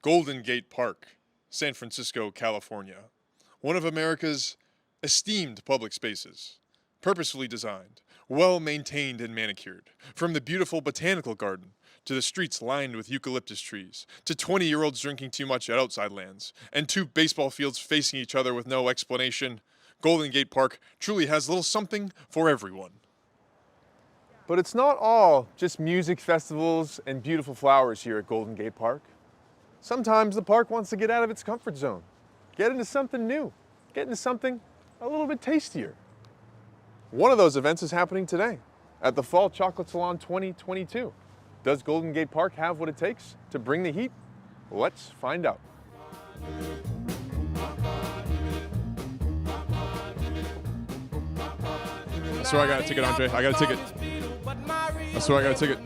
Golden Gate Park, San Francisco, California. One of America's esteemed public spaces, purposefully designed, well-maintained and manicured. From the beautiful botanical garden, to the streets lined with eucalyptus trees, to 20-year-olds drinking too much at outside lands, and two baseball fields facing each other with no explanation, Golden Gate Park truly has a little something for everyone. But it's not all just music festivals and beautiful flowers here at Golden Gate Park. Sometimes the park wants to get out of its comfort zone, get into something new, get into something a little bit tastier. One of those events is happening today at the Fall Chocolate Salon 2022. Does Golden Gate Park have what it takes to bring the heat? Let's find out. I swear I got a ticket, Andre. I got a ticket. I swear I got a ticket.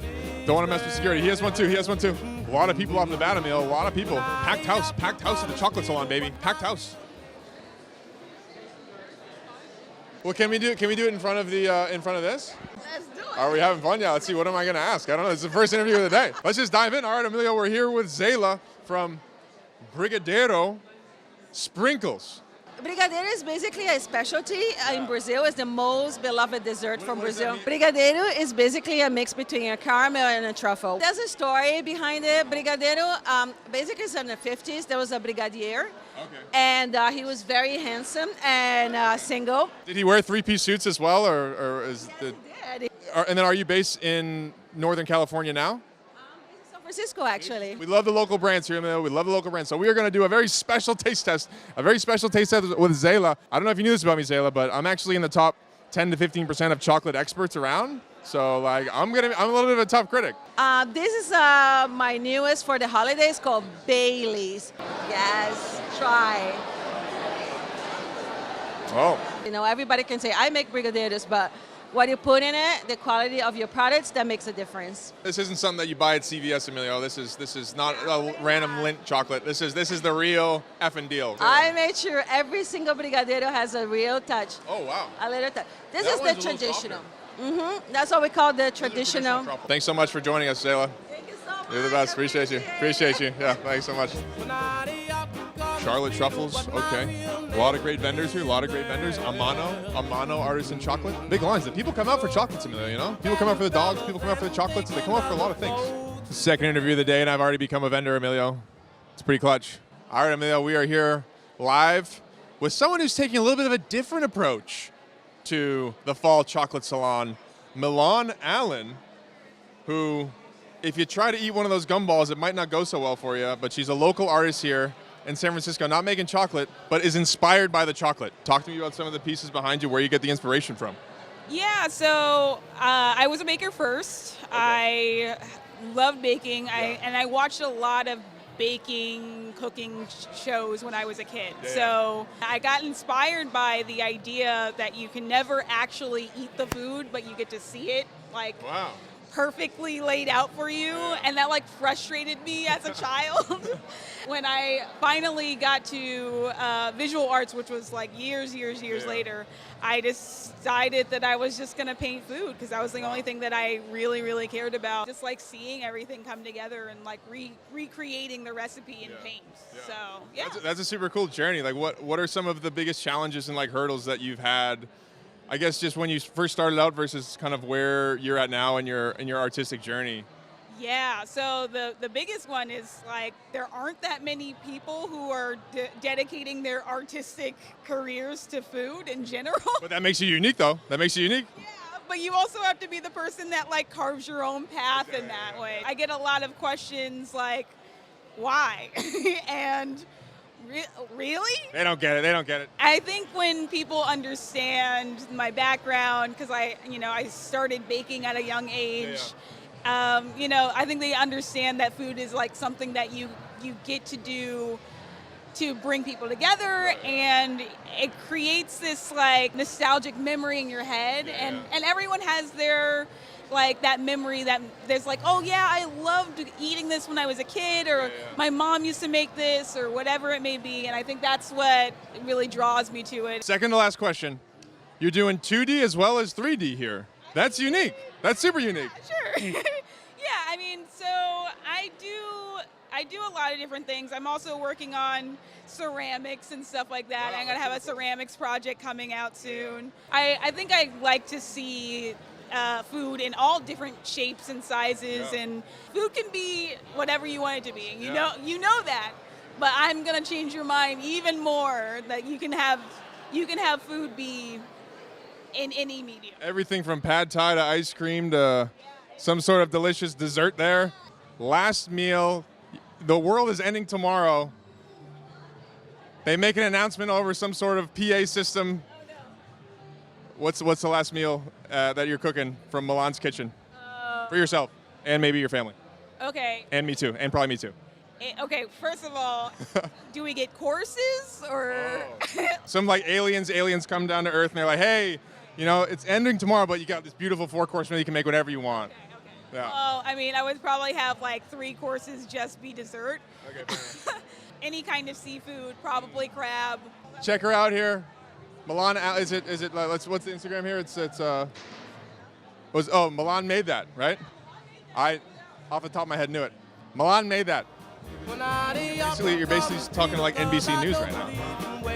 Don't want to mess with security. He has one too. He has one too. A lot of people off Nevada, Emil. A lot of people. Packed house at the Chocolate Salon, baby. Packed house. Well, can we do it in front of the in front of this? Let's do it. Are we having fun? Yeah. Let's see. What am I gonna ask? I don't know. This is the first interview of the day. Let's just dive in. All right, Emilio. We're here with Zayla from Brigadeiro Sprinkles. Brigadeiro is basically a specialty in Brazil. It's the most beloved dessert from Brazil. Brigadeiro is basically a mix between a caramel and a truffle. There's a story behind it. Brigadeiro, basically in the 50s, there was a brigadier. Okay. And he was very handsome and single. Did he wear three-piece suits as well, or is Yes, he did. And then are you based in Northern California now? San Francisco, actually. We love the local brands here, Emilio. We love the local brands. So we are going to do a very special taste test. A very special taste test with Zayla. I don't know if you knew this about me, Zayla, but I'm actually in the top 10 to 15% of chocolate experts around. So like I'm a little bit of a tough critic. This is my newest for the holidays called Bailey's. Yes, try. Oh. You know, everybody can say, I make brigadeiros, but what you put in it, the quality of your products, that makes a difference. This isn't something that you buy at CVS, Emilio. This is not a random Lindt chocolate. This is the real effing deal. Really. I made sure every single brigadeiro has a real touch. Oh wow. A little touch. This That is one's the a little traditional. That's what we call the traditional. Thanks so much for joining us, Zayla. Thank you so much. You're the best. Appreciate you. Appreciate it. Yeah, thanks so much. Charlotte truffles, okay. A lot of great vendors here, a lot of great vendors. Amano artisan chocolate. Big lines. The people come out for chocolates, Emilio, you know? People come out for the dogs, people come out for the chocolates. They come out for a lot of things. Second interview of the day, and I've already become a vendor, Emilio. It's pretty clutch. All right, Emilio, we are here live with someone who's taking a little bit of a different approach to the Fall Chocolate Salon, Milan Allen, who, if you try to eat one of those gumballs, it might not go so well for you, but she's a local artist here in San Francisco, not making chocolate, but is inspired by the chocolate. Talk to me about some of the pieces behind you, where you get the inspiration from. Yeah, so I was a baker first. Okay. I loved baking, and I watched a lot of baking, cooking shows when I was a kid. Yeah. So I got inspired by the idea that you can never actually eat the food, but you get to see it, like, Wow. perfectly laid out for you, and that like frustrated me as a child. When I finally got to visual arts, which was like years later, I decided that I was just gonna paint food because that was the only thing that I really cared about. Just like seeing everything come together and like recreating the recipe in paint. So yeah, That's a super cool journey. Like, what are some of the biggest challenges and like hurdles that you've had, I guess, just when you first started out versus kind of where you're at now in your artistic journey? Yeah, so the biggest one is like there aren't that many people who are dedicating their artistic careers to food in general. But that makes you unique, though. That makes you unique. Yeah, but you also have to be the person that like carves your own path in that way. I get a lot of questions like, why? And really? They don't get it. I think when people understand my background, because I started baking at a young age. I think they understand that food is like something that you get to do to bring people together, and it creates this like nostalgic memory in your head, and everyone has their like that memory that there's like, oh yeah, I loved eating this when I was a kid, or my mom used to make this, or whatever it may be, and I think that's what really draws me to it. Second to last question. You're doing 2D as well as 3D here. That's unique. That's super unique. Sure. Yeah, I mean, so I do I do a lot of different things. I'm also working on ceramics and stuff like that. Wow, I'm gonna that's have a super cool. ceramics project coming out soon. I think I like to see food in all different shapes and sizes, Yeah. and food can be whatever you want it to be. Yeah. You know that, but I'm gonna change your mind even more that you can have food be in any medium. Everything from pad thai to ice cream to some sort of delicious dessert there. Last meal. The world is ending tomorrow. They make an announcement over some sort of PA system. What's the last meal that you're cooking from Milan's kitchen for yourself and maybe your family Okay. and me too, and probably me too. Okay, first of all, do we get courses or? Some like aliens come down to Earth and they're like, hey, you know, it's ending tomorrow, but you got this beautiful 4-course meal. You can make whatever you want. Yeah. Well, I mean, I would probably have like 3 courses just be dessert. Okay, fair enough. Any kind of seafood, probably crab. Check her out here. Milan, is it what's the Instagram here? Milan made that, right? I, off the top of my head, knew it. Milan made that. You're basically talking like NBC News right now.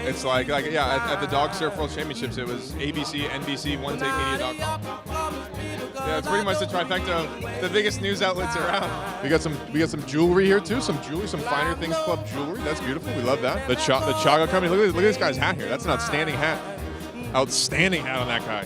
It's like at the Dog Surf World Championships, it was ABC, NBC, OneTakeMedia.com. Yeah, it's pretty much the trifecta of the biggest news outlets around. We got some jewelry here too, some Finer Things Club jewelry. That's beautiful. We love that. The Chaga company. Look at this guy's hat here. That's an outstanding hat. Outstanding hat on that guy.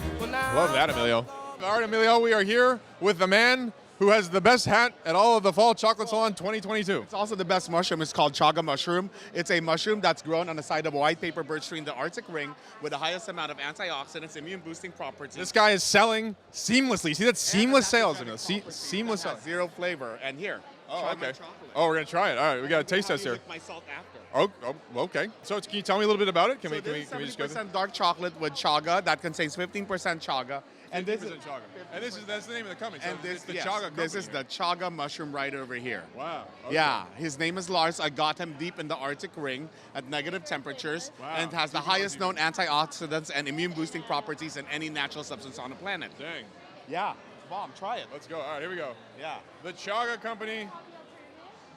Love that, Emilio. All right, Emilio, we are here with the man who has the best hat at all of the Fall Chocolate Salon 2022. It's also the best mushroom. It's called chaga mushroom. It's a mushroom that's grown on the side of a white paper birch tree in the Arctic ring with the highest amount of antioxidants, immune-boosting properties. This guy is selling seamlessly. See, that's seamless sales. Seamless sales. Zero flavor. And here, Oh, try my okay. chocolate. Oh, we're gonna try it. All right, we got a taste test You here. lick my salt after. Oh, okay. So can you tell me a little bit about it? Can we This just is go through? 70% dark chocolate with chaga that contains 15% chaga. And this is 50% chaga. And that's the name of the company. So and this, it's the yes, chaga company. this is the chaga mushroom right over here. Wow. Okay. Yeah, his name is Lars. I got him deep in the Arctic ring at negative temperatures, Wow. and has the highest known antioxidants and immune-boosting properties in any natural substance on the planet. Dang. Yeah, bomb. Try it. Let's go. All right, here we go. Yeah. The Chaga Company.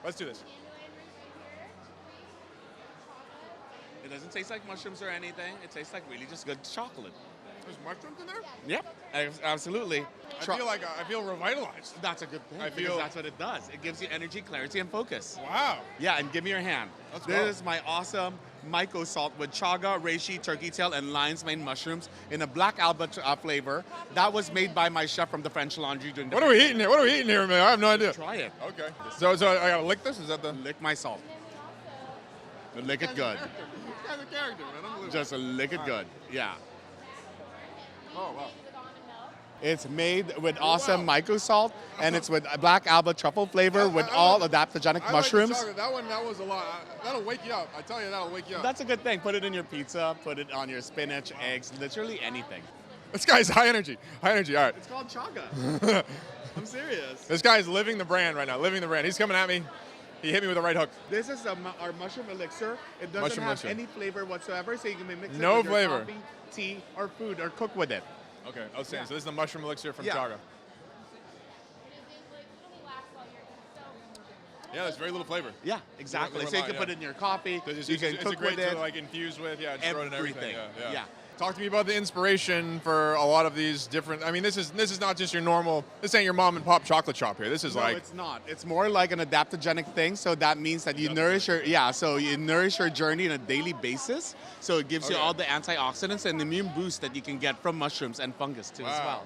Let's do this. It doesn't taste like mushrooms or anything. It tastes like really just good chocolate. There's mushrooms in there? Yep, absolutely. I feel revitalized. That's a good thing. I because feel- that's what it does. It gives you energy, clarity, and focus. Wow. Yeah, and give me your hand. Let's This go. is my awesome myco salt with chaga, reishi, turkey tail, and lion's mane mushrooms in a black alba flavor. That was made by my chef from the French Laundry. During the What are we eating here? What are we eating here, man? I have no idea. Try it. Okay. So I gotta lick this? Is that the? Lick my salt. Lick it good. This guy's a character, man. Unbelievable. Just lick it good. Yeah. Oh wow. It's made with awesome myco salt, and it's with black alba truffle flavor with all adaptogenic mushrooms. Like the chocolate. That was a lot. That'll wake you up. I tell you, that'll wake you up. That's a good thing. Put it in your pizza, put it on your spinach, eggs, literally anything. This guy's high energy. High energy. All right. It's called chaga. I'm serious. This guy's living the brand right now. Living the brand. He's coming at me. He hit me with the right hook. This is our mushroom elixir. It doesn't Mushroom have elixir. any flavor whatsoever, so you can mix it No with your flavor. coffee, tea, or food, or cook with it. Okay. I was saying. Yeah. So this is the mushroom elixir from Yeah. Chaga. Yeah, there's very little flavor. Yeah, exactly. Little So you amount, can put yeah. it in your coffee. It's You can it's cook great with it. to like infuse with. Yeah, just throw it in everything. Everything. Yeah. Yeah. Talk to me about the inspiration for a lot of these different. I mean, this is not just your normal. This ain't your mom and pop chocolate shop here. This is No, like. it's not. It's more like an adaptogenic thing. So that means that you nourish your journey on a daily basis. So it gives you Okay. all the antioxidants and immune boost that you can get from mushrooms and fungus too as Wow. well.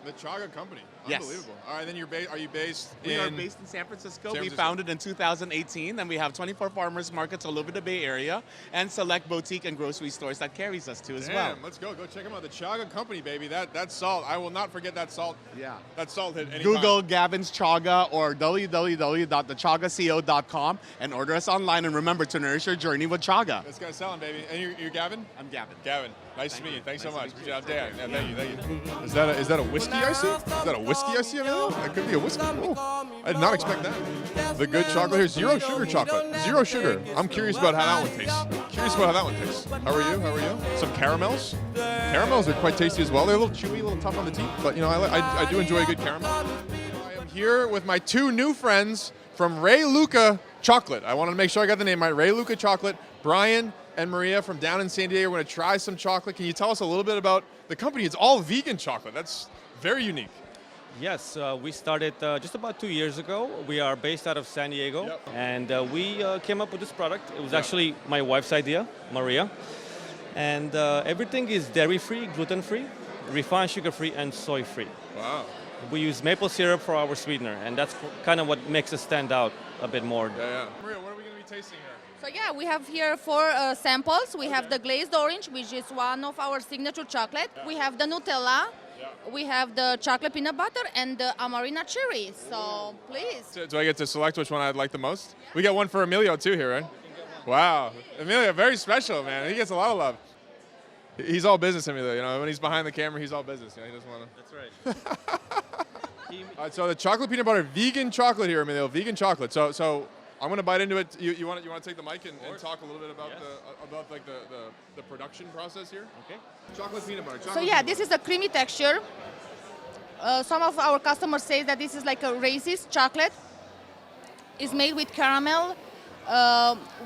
The Chaga Company. Yes. Unbelievable. All right, then are you based We in? are based in San Francisco. San We Francisco. founded in 2018, and we have 24 farmers markets all over the Bay Area and select boutique and grocery stores that carries us to as well. Damn, let's go. Go check them out. The Chaga Company, baby. That salt. I will not forget that salt. Yeah. That salt hit any Google time. Gavin's Chaga or www.thechagaco.com and order us online. And remember to nourish your journey with Chaga. This guy's selling, baby. And you're Gavin? I'm Gavin. Gavin, nice to meet you. Thanks so Nice to much. meet Good you. job, Dan. Yeah, thank you. Is that a whiskey I see? Is that a whiskey I see? Emilio? That could be a whiskey. Oh, I did not expect that. The good chocolate here, zero sugar chocolate. Zero sugar. I'm curious about how that one tastes. How are you? Some caramels. Caramels are quite tasty as well. They're a little chewy, a little tough on the teeth, but you know, I do enjoy a good caramel. I am here with my two new friends from Ray Luca Chocolate. I wanted to make sure I got the name right. Ray Luca Chocolate. Brian and Maria from down in San Diego. We're going to try some chocolate. Can you tell us a little bit about the company? It's all vegan chocolate. That's very unique. Yes, we started just about 2 years ago. We are based out of San Diego, Yep. and we came up with this product. It was actually my wife's idea, Maria. And everything is dairy-free, gluten-free, refined sugar-free, and soy-free. Wow. We use maple syrup for our sweetener, and that's kind of what makes us stand out a bit more. Yeah. Maria, what are we going to be tasting here? So yeah, we have here 4 samples. We have the glazed orange, which is one of our signature chocolate. We have the Nutella. We have the chocolate peanut butter and the Amarena cherry. So please. Do I get to select which one I'd like the most? We got one for Emilio too here, right? Wow. Emilio, very special, man. He gets a lot of love. He's all business, Emilio. You know, when he's behind the camera, he's all business. You know, he doesn't want to. That's right. All right, so the chocolate peanut butter, vegan chocolate here, Emilio. Vegan chocolate. So I'm gonna bite into it. You want to take the mic and talk a little bit about the production process here? Okay. Chocolate peanut butter. So yeah, this is a creamy texture. Some of our customers say that this is like a racist chocolate. It's made with caramel.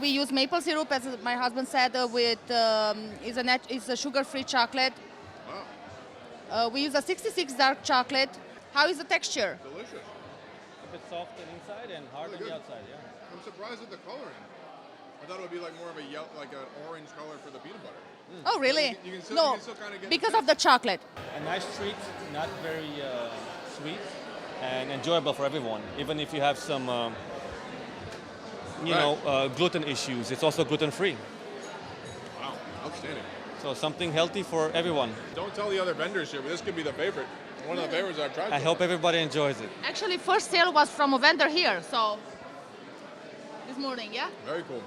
We use maple syrup, as my husband said, it's a sugar-free chocolate. Wow. We use a 66 dark chocolate. How is the texture? Delicious. A bit soft on the inside and hard Really on the good. outside, yeah. I'm surprised at the coloring. I thought it would be like more of a like an orange color for the peanut butter. Oh, really? You can still- No, you can still kinda get because the of the chocolate. A nice treat, not very sweet, and enjoyable for everyone. Even if you have some, gluten issues, it's also gluten-free. Wow, outstanding. So something healthy for everyone. Don't tell the other vendors here, but this could be the favorite. One of the favorites I've tried. I so hope far. everybody enjoys it. Actually, first sale was from a vendor here, so this morning, yeah? Very cool.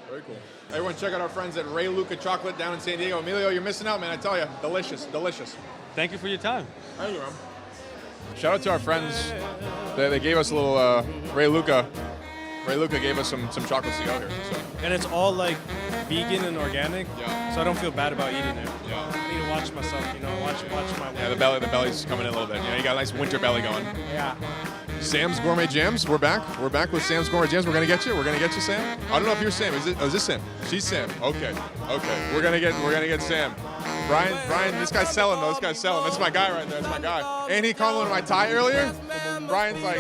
Very cool. Everyone check out our friends at Ray Luca Chocolate down in San Diego. Emilio, you're missing out, man. I tell you. Delicious. Delicious. Thank you for your time. Thank you, man. Shout out to our friends. They gave us a little Ray Luca. Ray Luca gave us some chocolates to go here. So. And it's all like vegan and organic, Yeah. so I don't feel bad about eating it. Yeah. I need to watch myself, watch my weight. Yeah, the belly's coming in a little bit. You got a nice winter belly going. Yeah. Sam's Gourmet Jams. We're back. We're back with Sam's Gourmet Jams. We're gonna get you. We're gonna get you, Sam. I don't know if you're Sam. Is this Sam? She's Sam. Okay. We're gonna get Sam. Brian, this guy's selling though. This guy's selling. That's my guy right there. That's my guy. Ain't he complimented my tie earlier? Brian's like,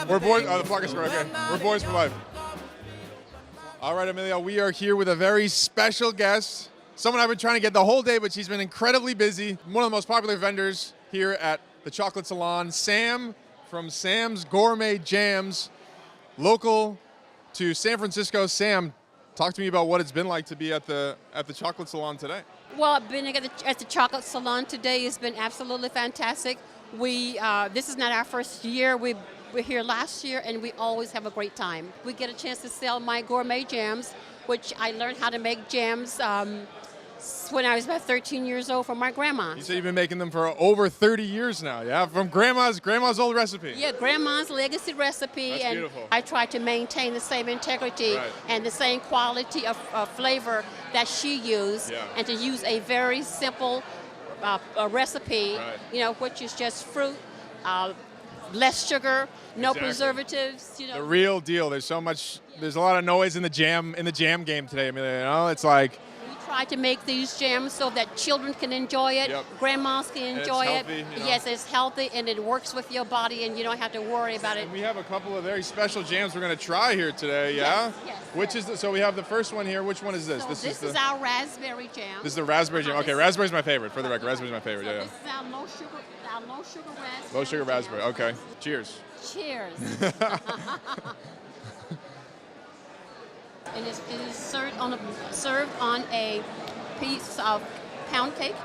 we're boys. Oh, the plug is okay. We're boys for life. All right, Emilio, we are here with a very special guest. Someone I've been trying to get the whole day, but she's been incredibly busy. One of the most popular vendors here at the Chocolate Salon, Sam from Sam's Gourmet Jams, local to San Francisco. Sam, talk to me about what it's been like to be at the Chocolate Salon today. Well, being at the Chocolate Salon today has been absolutely fantastic. This is not our first year. We were here last year, and we always have a great time. We get a chance to sell my gourmet jams, which I learned how to make jams when I was about 13 years old from my grandma. You said you've been making them for over 30 years now, yeah? From grandma's old recipe. Yeah, grandma's legacy recipe. That's and beautiful. I try to maintain the same integrity Right. and the same quality of flavor that she used, Yeah. and to use a very simple a recipe, Right. Which is just fruit, less sugar, no Exactly. preservatives. The real deal. There's a lot of noise in the jam game today, Amelia. It's like, we try to make these jams so that children can enjoy it, Yep. grandmas can it's enjoy it. healthy, Yes, it's healthy and it works with your body, and you don't have to worry about it. and we have a couple of very special jams we're going to try here today, yeah? Yes. Which is so we have the first one here. Which one is this? So this is our raspberry jam. This is the raspberry jam. Okay, raspberry's my favorite, for the record. Raspberry's my favorite, So yeah. this is our low sugar raspberry. Low sugar jam. raspberry. Okay. Cheers. Cheers. And it is served on a piece of pound cake.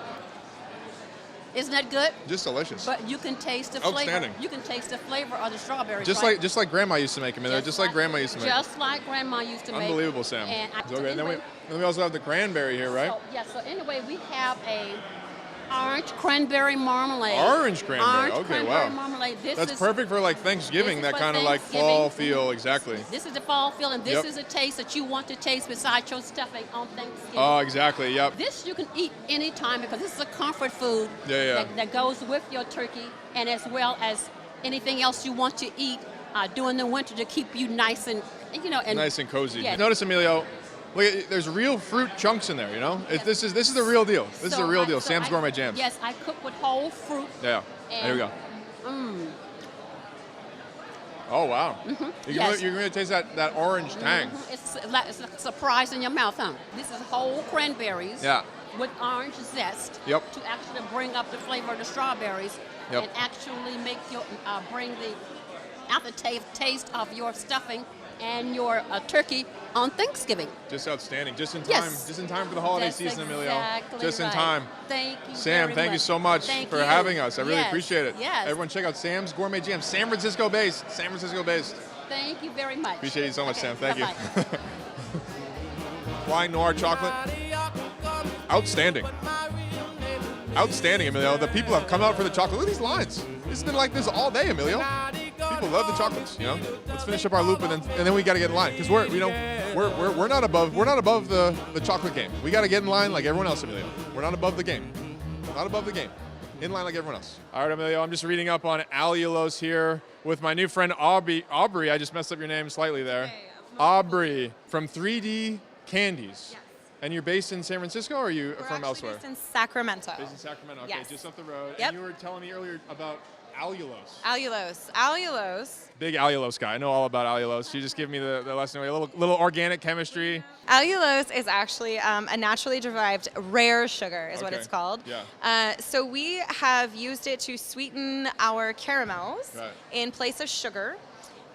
Isn't that good? Just delicious. But you can taste the flavor. Outstanding. You can taste the flavor of the strawberry. Just like grandma used to make them. Just like grandma used to make. Just like grandma used to make. Unbelievable, Sam. And So, okay, then we also have the cranberry here, right? So anyway, we have a orange cranberry marmalade. Orange cranberry. Orange Okay, cranberry wow. marmalade. That's perfect for like Thanksgiving. This is That for kind of like Thanksgiving. fall feel. Exactly. This is the fall feel, and this Yep. is a taste that you want to taste besides your stuffing on Thanksgiving. Oh, exactly. Yep. This you can eat anytime because this is a comfort food Yeah. that goes with your turkey, and as well as anything else you want to eat during the winter to keep you nice and and Nice and cozy. Yeah. Notice, Emilio, look, there's real fruit chunks in there, you know? This is the real deal. This is the real deal. Sam's Gourmet Jams. Yes, I cook with whole fruit. Yeah. There we go. Oh, wow. Yes. You're going to taste that orange tang. It's like a surprise in your mouth, huh? This is whole cranberries. Yeah. With orange zest. Yep. To actually bring up the flavor of the strawberries. Yep. And actually make bring the aftertaste of your stuffing and your turkey on Thanksgiving. Just outstanding. Just in time. Yes. Just in time for the holiday That's season, Emilio. exactly Just in right. time. Thank you. Sam, very thank you much. so much Thank for you. having us. I really Yes. appreciate it. Yes. Everyone check out Sam's Gourmet Jam, San Francisco based. San Francisco based. Thank you very much. Appreciate you so much, Okay, Sam. Thank bye-bye. you. Wine Noir chocolate. Outstanding. Outstanding, Emilio. The people have come out for the chocolate. Look at these lines. It's been like this all day, Emilio. People love the chocolates, you know. Let's finish up our loop and then we got to get in line because we're not above the chocolate game. We got to get in line like everyone else, Emilio. We're not above the game. Not above the game. In line like everyone else. All right, Emilio. I'm just reading up on allulose here with my new friend Aubrey. I just messed up your name slightly there. Aubrey from 3D Candies. Yes. And you're based in San Francisco, or are you We're from actually elsewhere? based in Sacramento. Based in Sacramento. Okay, Yes. just up the road. Yep. And you were telling me earlier about allulose. Allulose. Big allulose guy. I know all about allulose. You just give me the lesson. A little organic chemistry. Allulose is actually a naturally derived rare sugar, is what Okay. it's called. Yeah. So we have used it to sweeten our caramels Right. in place of sugar.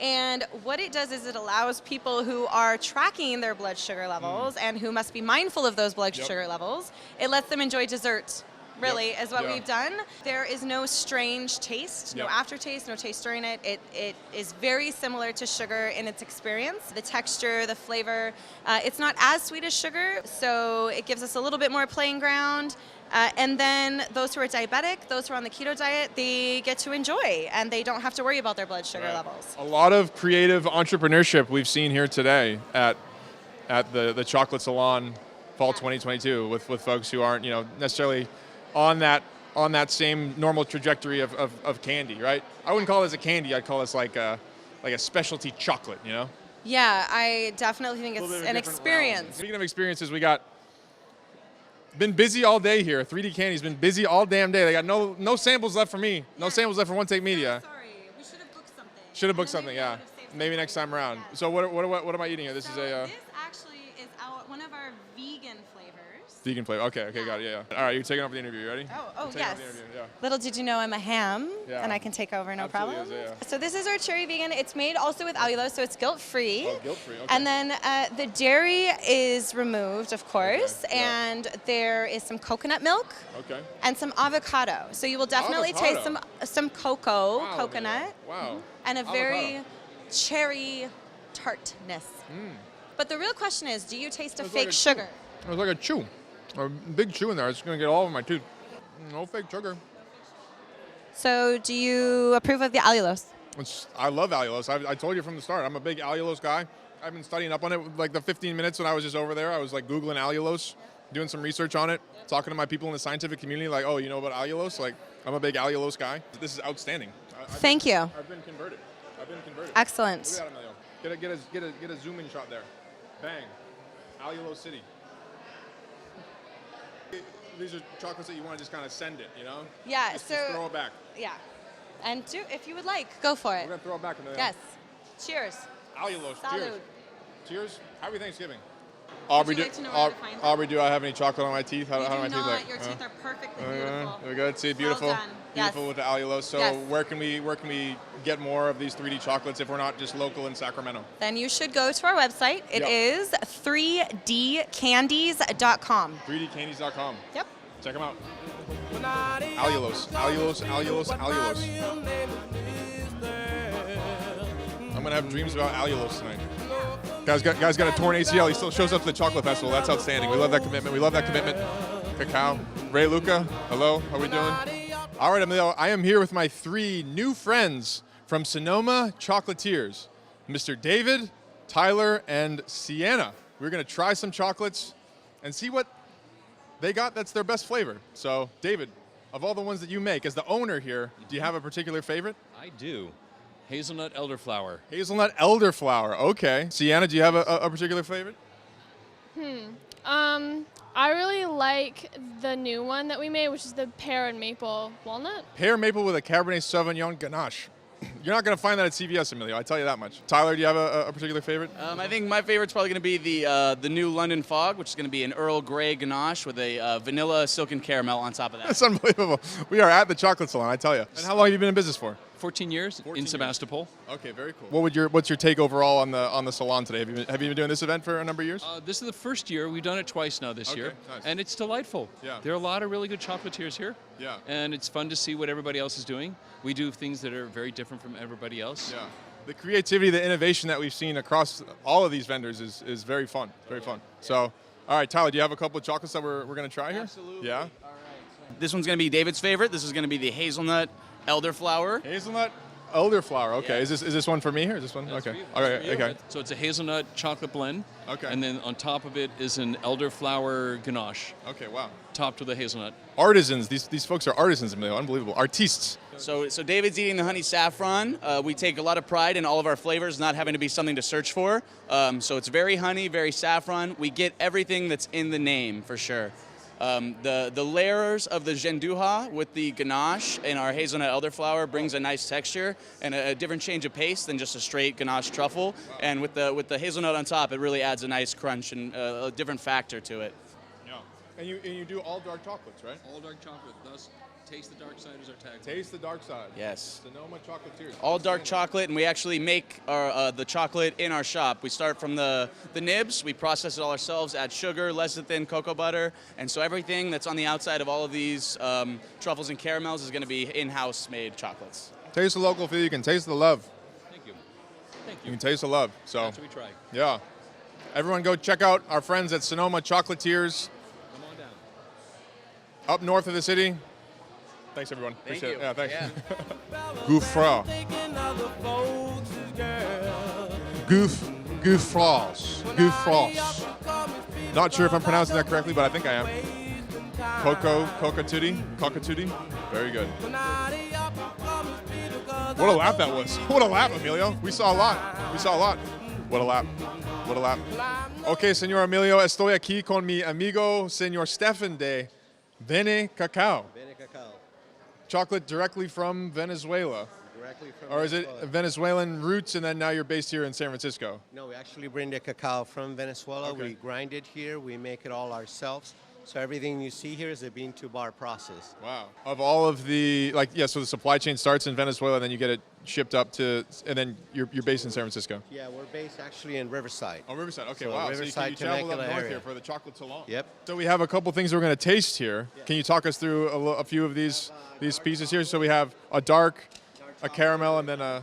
And what it does is it allows people who are tracking their blood sugar levels and who must be mindful of those blood Yep. sugar levels, it lets them enjoy dessert. Really, Yep. is what Yeah. we've done. There is no strange taste, no Yep. aftertaste, no taste during it. It is very similar to sugar in its experience. The texture, the flavor, it's not as sweet as sugar, so it gives us a little bit more playing ground. And then those who are diabetic, those who are on the keto diet, they get to enjoy and they don't have to worry about their blood sugar Right. levels. A lot of creative entrepreneurship we've seen here today at the Chocolate Salon Fall 2022 with folks who aren't necessarily on that same normal trajectory of candy, right? I wouldn't call this a candy. I'd call this like a specialty chocolate, you know? Yeah, I definitely think A it's little bit of an a different experience. realm. Speaking of experiences, we got been busy all day here. 3D Candy's been busy all damn day. They got no samples left for me. No samples left for One Take Media. Sorry, we should have booked something. Should have booked something, yeah. Maybe next time around. Yeah. So what am I eating here? This is a This actually is one of our vegan flavors. vegan flavor. Okay, got it. Yeah. All right, you're taking over the interview. You ready? Oh, You're taking yes. over the interview, yeah. Little did you know I'm a ham, Yeah. and I can take over, no Absolutely problem. is, yeah. So this is our cherry vegan. It's made also with allulose, so it's guilt-free. Oh, guilt-free, okay. And then the dairy is removed, of course, Okay, yeah. and there is some coconut milk Okay. and some avocado. So you will definitely taste Avocado? some cocoa, Wow, coconut, Wow. and a very Avocado. cherry tartness. But the real question is, do you taste a It's fake like a sugar? It was like a chew. A big chew in there. It's going to get all over my tooth. No fake sugar. So do you approve of the allulose? I love allulose. I told you from the start, I'm a big allulose guy. I've been studying up on it like the 15 minutes when I was just over there. I was like Googling allulose, doing some research on it, talking to my people in the scientific community like, oh, you know about allulose? Like, I'm a big allulose guy. This is outstanding. Thank you. I've been converted. Excellent. Look at that, Emilio. Get a zoom in shot there. Bang. Allulose City. These are chocolates that you want to just kind of send it, you know? Yeah, Just so throw it back. yeah. And if you would like, go for We're it. going to throw it back, Emilio. Yes. Cheers. Allulose. Salud. Cheers. Cheers. Happy Thanksgiving. Aubrey, you like to know where to find them? Aubrey, do I have any chocolate on my teeth? How You do do my teeth not. look? Your teeth are perfectly There beautiful. we go. See, beautiful. Well done. Beautiful Yes. with the allulose. So Yes. where can we get more of these 3D chocolates if we're not just local in Sacramento? Then you should go to our website. It Yep. is 3dcandies.com. 3dcandies.com. Yep. Check them out. Allulose. Allulose. Allulose. Allulose. I'm going to have dreams about allulose tonight. Guy's got a torn ACL. He still shows up to the chocolate festival. That's outstanding. We love that commitment. Cacao. Ray Luca, hello. How we doing? All right, Emilio. I am here with my 3 new friends from Sonoma Chocolatiers, Mr. David, Tyler, and Sienna. We're going to try some chocolates and see what they got that's their best flavor. So, David, of all the ones that you make, as the owner here, do you have a particular favorite? I do. Hazelnut elderflower. Hazelnut elderflower. Okay. Sienna, do you have a particular favorite? I really like the new one that we made, which is the pear and maple walnut. Pear maple with a Cabernet Sauvignon Ganache. You're not going to find that at CVS, Emilio. I tell you that much. Tyler, do you have a particular favorite? I think my favorite's probably going to be the new London Fog, which is going to be an Earl Grey Ganache with a vanilla silken caramel on top of that. That's unbelievable. We are at the Chocolate Salon, I tell you. And how long have you been in business for? 14 years 14 in years. Sebastopol. Okay, very cool. What's your take overall on the salon today? Have you been doing this event for a number of years? This is the first year. We've done it twice now this year. Nice. And it's delightful. Yeah. There are a lot of really good chocolatiers here. Yeah. And it's fun to see what everybody else is doing. We do things that are very different from everybody else. Yeah. The creativity, the innovation that we've seen across all of these vendors is very fun. Very fun. So, all right, Tyler, do you have a couple of chocolates that we're going to try here? Absolutely. Yeah. This one's going to be David's favorite. This is going to be the hazelnut elderflower. Hazelnut elderflower. Okay. Yeah. Is this one for me or is this one? That's Okay. for you. All That's right. for you. Okay. So it's a hazelnut chocolate blend. Okay. And then on top of it is an elderflower ganache, Okay. Wow. topped with a hazelnut. Artisans. These folks are artisans, Emilio. Unbelievable. Artistes. So David's eating the honey saffron. We take a lot of pride in all of our flavors not having to be something to search for. So it's very honey, very saffron. We get everything that's in the name for sure. The layers of the genduja with the ganache and our hazelnut elderflower brings a nice texture and a different change of pace than just a straight ganache truffle. And with the hazelnut on top, it really adds a nice crunch and a different factor to it. Yeah. And you do all dark chocolates, right? All dark chocolate, thus taste the dark side is our tag. Taste the dark side. Yes. Sonoma Chocolatiers. All dark chocolate, and we actually make the chocolate in our shop. We start from the nibs, we process it all ourselves, add sugar, lecithin, cocoa butter, and so everything that's on the outside of all of these truffles and caramels is going to be in-house made chocolates. Taste the local feel. You can taste the love. Thank you. Thank You you. can taste the love. So That's what we try. yeah. Everyone go check out our friends at Sonoma Chocolatiers Come on down. up north of the city. Thanks, everyone. Thank Appreciate you. it. Yeah, thanks. Yeah. Gouffre. Gouffres. Not sure if I'm pronouncing that correctly, but I think I am. Coca-tutti. Very good. What a lap that was. What a lap, Emilio. We saw a lot. What a lap. Okay, señor Emilio, estoy aquí con mi amigo, señor Stefan de Bene Cacao. Chocolate directly from Venezuela. Directly from Or is it Venezuela. Venezuelan roots and then now you're based here in San Francisco? No, we actually bring the cacao from Venezuela. Okay. We grind it here. We make it all ourselves. So everything you see here is a bean to bar process. Wow. Of all of the, so the supply chain starts in Venezuela and then you get it shipped up to, and then you're based in San Francisco? Yeah, we're based actually in Riverside. Oh, Riverside. Okay, So wow. Riverside, so you travel up Temecula north area. here for the Chocolate Salon. Yep. So we have a couple things we're going to taste here. Can you talk us through a few of these pieces here? So we have a dark, a caramel, and then a,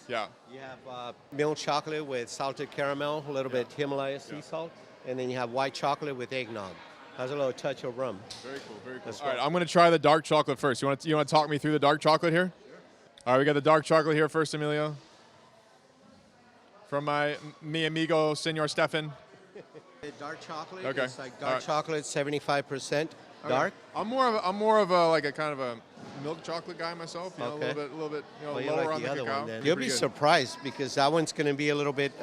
yeah. You have milk chocolate with salted caramel, a little bit Himalaya sea salt, and then you have white chocolate with eggnog. Has a little touch of rum. Very cool, very cool. That's All right, right. I'm going to try the dark chocolate first. You want to talk me through the dark chocolate here? Sure. All right, we got the dark chocolate here first, Emilio. From mi amigo, Senor Stefan. The dark chocolate, Okay. it's like All dark right. chocolate, 75% dark. I'm more of a kind of a milk chocolate guy myself. You know, Okay. a little bit, Well, you lower like on the the other cacao. one then. Pretty You'll be good. surprised because that one's going to be a little bit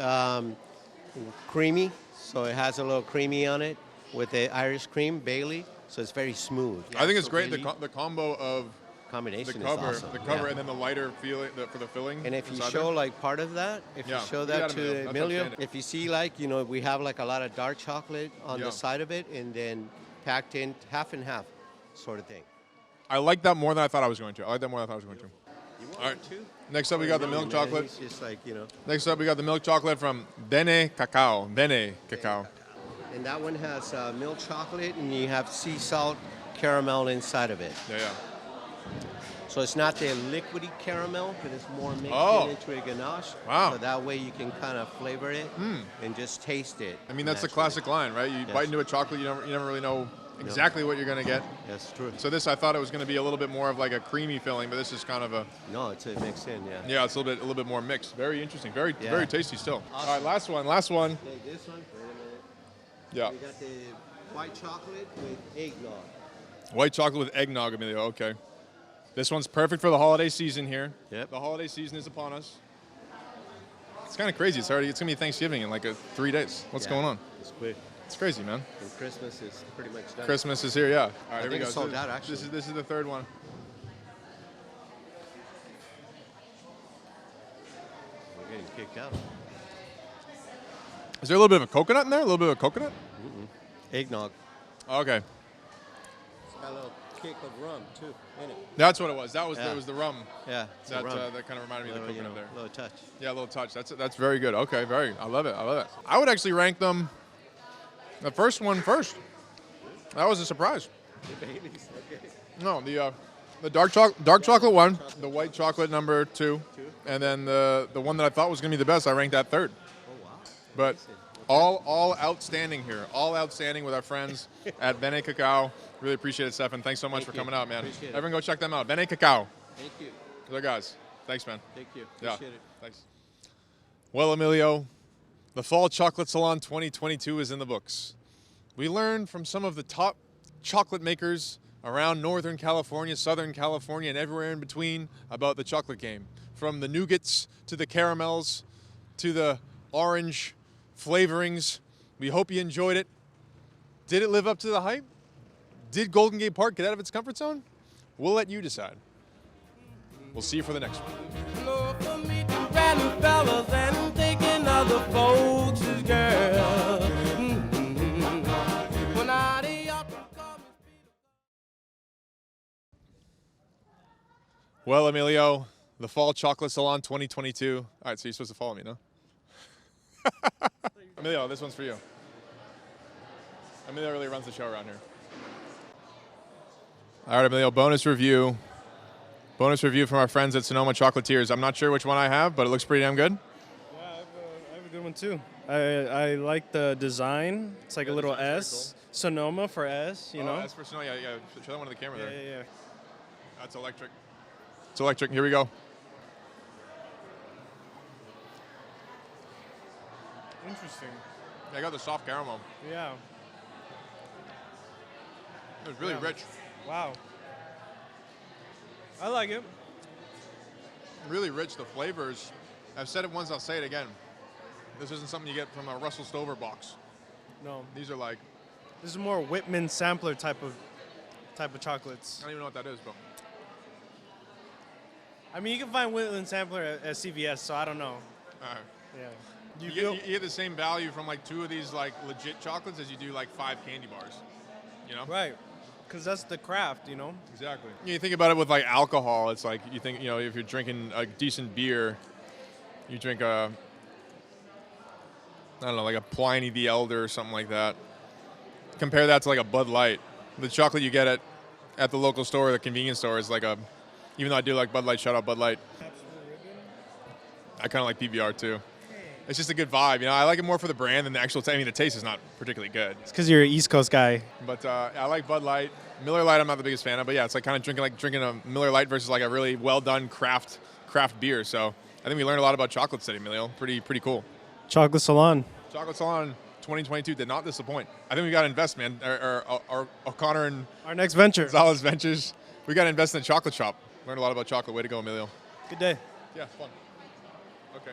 creamy. So it has a little creamy on it with the Irish cream, Bailey. So it's very smooth. I think it's So great Bailey, the combo of combination the cover, is awesome. and Yeah. then the lighter feeling for the filling. And if you inside show there. like part of that, if Yeah, you show do that, that Emilio. to That's Emilio, outstanding. if you see like, we have like a lot of dark chocolate on Yeah. the side of it and then packed in half and half sort of thing. I like that more than I thought I was going to. All right. All right. Next up, we got the milk chocolate. It's just like, Next up, we got the milk chocolate from Bene Cacao. Bene Cacao. And that one has milk chocolate and you have sea salt caramel inside of it. Yeah. So it's not the liquidy caramel, but it's more mixed Oh. into a ganache. Wow. So that way you can kind of flavor it and just taste it. I mean, that's the naturally. classic line, right? You Yes. bite into a chocolate, you never really know exactly what you're going to get. That's true. So this, I thought it was going to be a little bit more of like a creamy filling, but this is kind of a, No, it's a mix in, yeah. yeah, it's a little bit more mixed. Very interesting. Very Yeah. tasty still. Awesome. All right, last one. Okay, this one, wait a minute. Yeah. We got the white chocolate with eggnog. White chocolate with eggnog, Emilio. Okay. This one's perfect for the holiday season here. Yep. The holiday season is upon us. It's kind of crazy. It's gonna be Thanksgiving in like 3 days. What's going on? It's quick. It's crazy, man. And Christmas is pretty much done. Christmas is here, yeah. All right, I here we think go. it's sold out, actually. This is the third one. We're getting kicked out. Is there a little bit of a coconut in there? A little bit of coconut? Eggnog. Okay. It's got a little kick of rum, too, in it. That's what it was. That was Yeah. was the rum. Yeah, it's That the rum. that kind of reminded me of the Little, coconut there. little touch. Yeah, a little touch. That's very good. Okay, I love it. I would actually rank them the first one first. That was a surprise. The Baileys, okay. No, the dark chocolate one, the white chocolate number 2, and then the one that I thought was going to be the best, I ranked that third. Oh, wow. But all outstanding here. All outstanding with our friends at Bene Cacao. Really appreciate it, Stefan. Thanks so much for coming out, man. Appreciate it. Everyone go check them out. Bene Cacao. Thank you. They're guys. Thanks, man. Thank you. Yeah. Appreciate it. Thanks. Well, Emilio, the Fall Chocolate Salon 2022 is in the books. We learned from some of the top chocolate makers around Northern California, Southern California, and everywhere in between about the chocolate game. From the nougats to the caramels to the orange flavorings. We hope you enjoyed it. Did it live up to the hype? Did Golden Gate Park get out of its comfort zone? We'll let you decide. We'll see you for the next one. Well, Emilio, the Fall Chocolate Salon 2022. All right, so you're supposed to follow me, no? Emilio, this one's for you. Emilio really runs the show around here. All right, Emilio, bonus review. Bonus review from our friends at Sonoma Chocolatiers. I'm not sure which one I have, but it looks pretty damn good. Yeah, I have a good one too. I like the design. It's like Yeah, a little design's S. very Sonoma for S, you know? That's for Sonoma. Yeah. Show that one to the camera there. Yeah. That's electric. It's electric. Here we go. Interesting. I got the soft caramel. Yeah. It was really Yeah. rich. Wow. I like it. Really rich. The flavors. I've said it once. I'll say it again. This isn't something you get from a Russell Stover box. No. These are like, This is more Whitman sampler type of chocolates. I don't even know what that is, but I mean, you can find Whitman sampler at CVS, so I don't know. Yeah. you get the same value from like 2 of these like legit chocolates as you do like 5 candy bars. You know? Right. Because that's the craft, you know? Exactly. You think about it with like alcohol. It's like you think, if you're drinking a decent beer, you drink I don't know, like a Pliny the Elder or something like that. Compare that to like a Bud Light. The chocolate you get at the local store or the convenience store is like even though I do like Bud Light, shout out Bud Light. I kind of like PBR too. It's just a good vibe, I like it more for the brand than the actual taste. I mean, the taste is not particularly good. It's because you're an East Coast guy. But I like Bud Light. Miller Lite I'm not the biggest fan of, but yeah, it's like kind of drinking a Miller Lite versus like a really well done craft beer. So I think we learned a lot about chocolates today, Emilio. Pretty cool. Chocolate Salon. Chocolate Salon 2022 did not disappoint. I think we got to invest, man. Or O'Connor and Our next venture. Gonzalez Ventures. We got to invest in a chocolate shop. Learned a lot about chocolate. Way to go, Emilio. Good day. Yeah, fun. Okay.